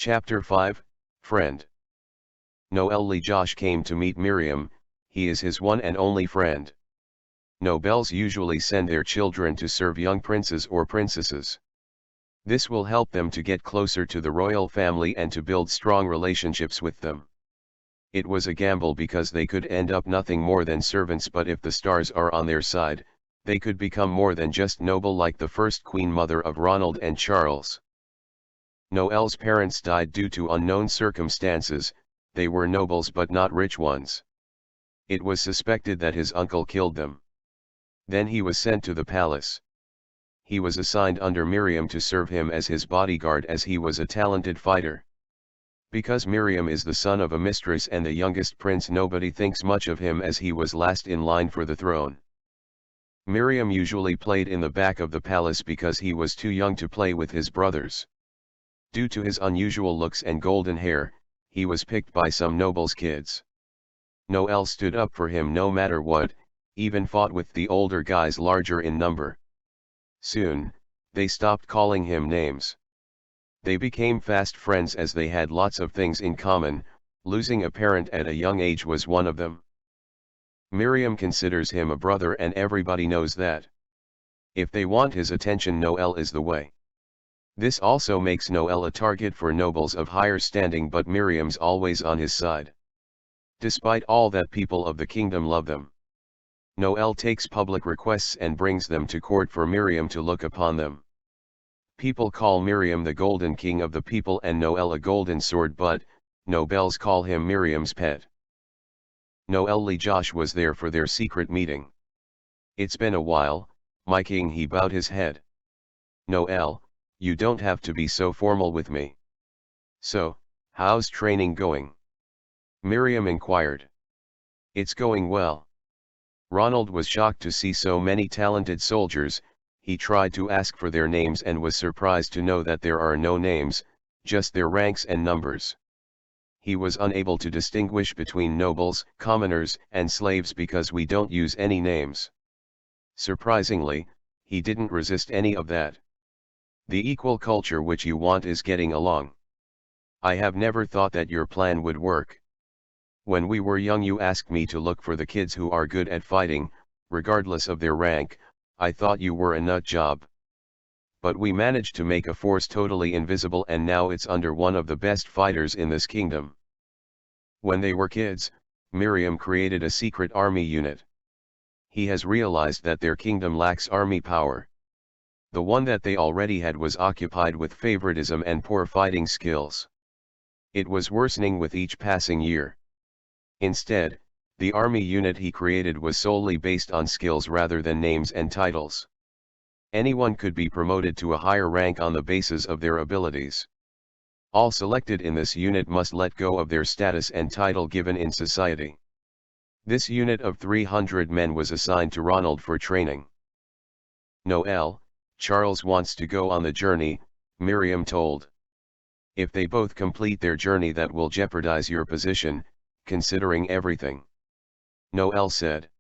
Chapter 5, Friend. Noel Josh came to meet Miriam, he is his one and only friend. Nobles usually send their children to serve young princes or princesses. This will help them to get closer to the royal family and to build strong relationships with them. It was a gamble because they could end up nothing more than servants, but if the stars are on their side, they could become more than just noble like the first queen mother of Ronald and Charles. Noel's parents died due to unknown circumstances, they were nobles but not rich ones. It was suspected that his uncle killed them. Then he was sent to the palace. He was assigned under Miriam to serve him as his bodyguard as he was a talented fighter. Because Miriam is the son of a mistress and the youngest prince, nobody thinks much of him as he was last in line for the throne. Miriam usually played in the back of the palace because he was too young to play with his brothers. Due to his unusual looks and golden hair, he was picked by some nobles' kids. Noel stood up for him no matter what, even fought with the older guys larger in number. Soon, they stopped calling him names. They became fast friends as they had lots of things in common, losing a parent at a young age was one of them. Miriam considers him a brother and everybody knows that. If they want his attention, Noel is the way. This also makes Noel a target for nobles of higher standing, but Miriam's always on his side. Despite all that, people of the kingdom love them. Noel takes public requests and brings them to court for Miriam to look upon them. People call Miriam the Golden King of the people and Noel a golden sword, but nobles call him Miriam's pet. Noel Josh was there for their secret meeting. It's been a while, my king, he bowed his head. Noel, you don't have to be so formal with me. So, how's training going? Miriam inquired. It's going well. Ronald was shocked to see so many talented soldiers. He tried to ask for their names and was surprised to know that there are no names, just their ranks and numbers. He was unable to distinguish between nobles, commoners, and slaves because we don't use any names. Surprisingly, he didn't resist any of that. The equal culture which you want is getting along. I have never thought that your plan would work. When we were young, you asked me to look for the kids who are good at fighting, regardless of their rank. I thought you were a nut job. But we managed to make a force totally invisible, and now it's under one of the best fighters in this kingdom. When they were kids, Miriam created a secret army unit. He has realized that their kingdom lacks army power. The one that they already had was occupied with favoritism and poor fighting skills. It was worsening with each passing year. Instead, the army unit he created was solely based on skills rather than names and titles. Anyone could be promoted to a higher rank on the basis of their abilities. All selected in this unit must let go of their status and title given in society. This unit of 300 men was assigned to Ronald for training. Noel, Charles wants to go on the journey, Miriam told. If they both complete their journey, that will jeopardize your position, considering everything. Noel said.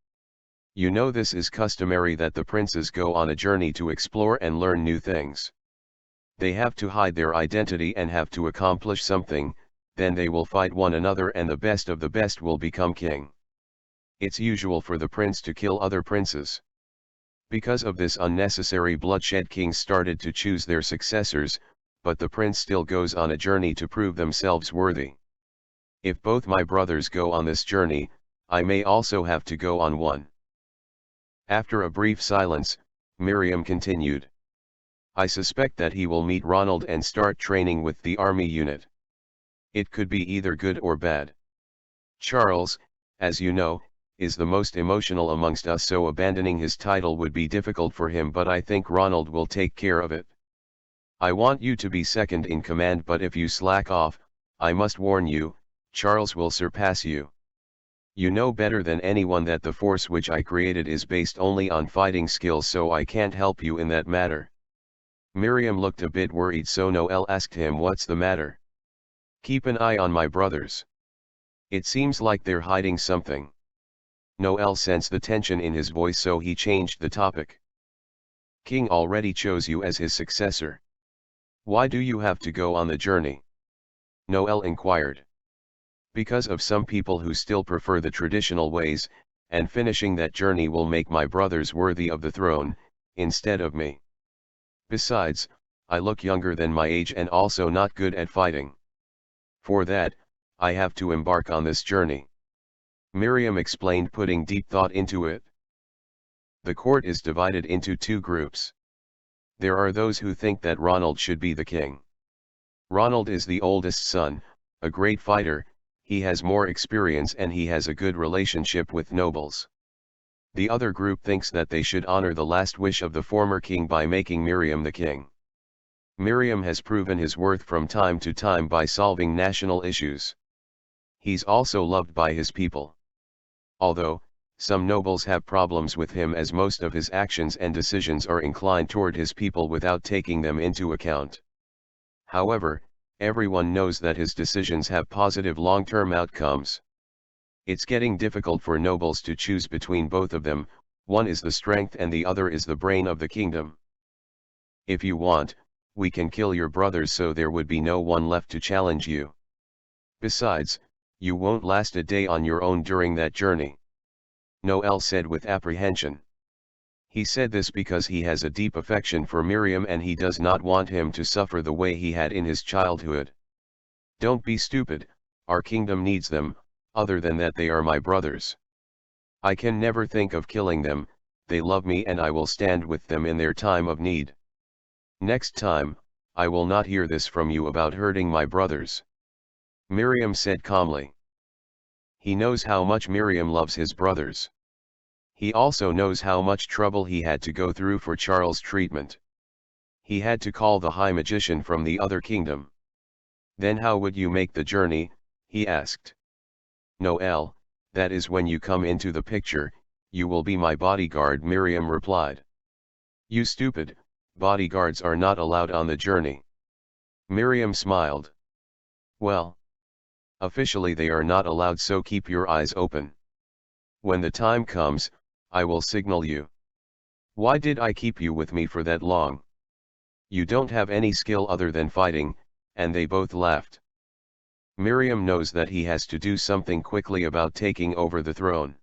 You know, this is customary that the princes go on a journey to explore and learn new things. They have to hide their identity and have to accomplish something, then they will fight one another and the best of the best will become king. It's usual for the prince to kill other princes. Because of this unnecessary bloodshed, kings started to choose their successors, but the prince still goes on a journey to prove themselves worthy. If both my brothers go on this journey, I may also have to go on one. After a brief silence, Miriam continued. I suspect that he will meet Ronald and start training with the army unit. It could be either good or bad. Charles, as you know, is the most emotional amongst us, so abandoning his title would be difficult for him, but I think Ronald will take care of it. I want you to be second in command, but if you slack off, I must warn you, Charles will surpass you. You know better than anyone that the force which I created is based only on fighting skills, so I can't help you in that matter. Miriam looked a bit worried, so Noel asked him, what's the matter? Keep an eye on my brothers. It seems like they're hiding something. Noel sensed the tension in his voice, so he changed the topic. King already chose you as his successor. Why do you have to go on the journey? Noel inquired. Because of some people who still prefer the traditional ways, and finishing that journey will make my brothers worthy of the throne, instead of me. Besides, I look younger than my age and also not good at fighting. For that, I have to embark on this journey. Miriam explained, putting deep thought into it. The court is divided into two groups. There are those who think that Ronald should be the king. Ronald is the oldest son, a great fighter, he has more experience and he has a good relationship with nobles. The other group thinks that they should honor the last wish of the former king by making Miriam the king. Miriam has proven his worth from time to time by solving national issues. He's also loved by his people. Although, some nobles have problems with him as most of his actions and decisions are inclined toward his people without taking them into account. However, everyone knows that his decisions have positive long-term outcomes. It's getting difficult for nobles to choose between both of them, one is the strength and the other is the brain of the kingdom. If you want, we can kill your brothers so there would be no one left to challenge you. Besides, you won't last a day on your own during that journey. Noel said with apprehension. He said this because he has a deep affection for Miriam and he does not want him to suffer the way he had in his childhood. Don't be stupid, our kingdom needs them, other than that they are my brothers. I can never think of killing them, they love me and I will stand with them in their time of need. Next time, I will not hear this from you about hurting my brothers. Miriam said calmly. He knows how much Miriam loves his brothers. He also knows how much trouble he had to go through for Charles' treatment. He had to call the high magician from the other kingdom. Then how would you make the journey, he asked. Noel, that is when you come into the picture, you will be my bodyguard, Miriam replied. You stupid, bodyguards are not allowed on the journey. Miriam smiled. Well, officially they are not allowed, so keep your eyes open. When the time comes, I will signal you. Why did I keep you with me for that long? You don't have any skill other than fighting, and they both laughed. Miriam knows that he has to do something quickly about taking over the throne.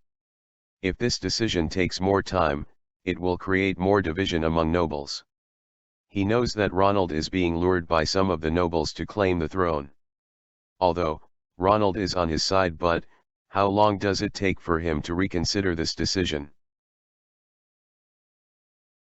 If this decision takes more time, it will create more division among nobles. He knows that Ronald is being lured by some of the nobles to claim the throne. Although, Ronald is on his side, but how long does it take for him to reconsider this decision?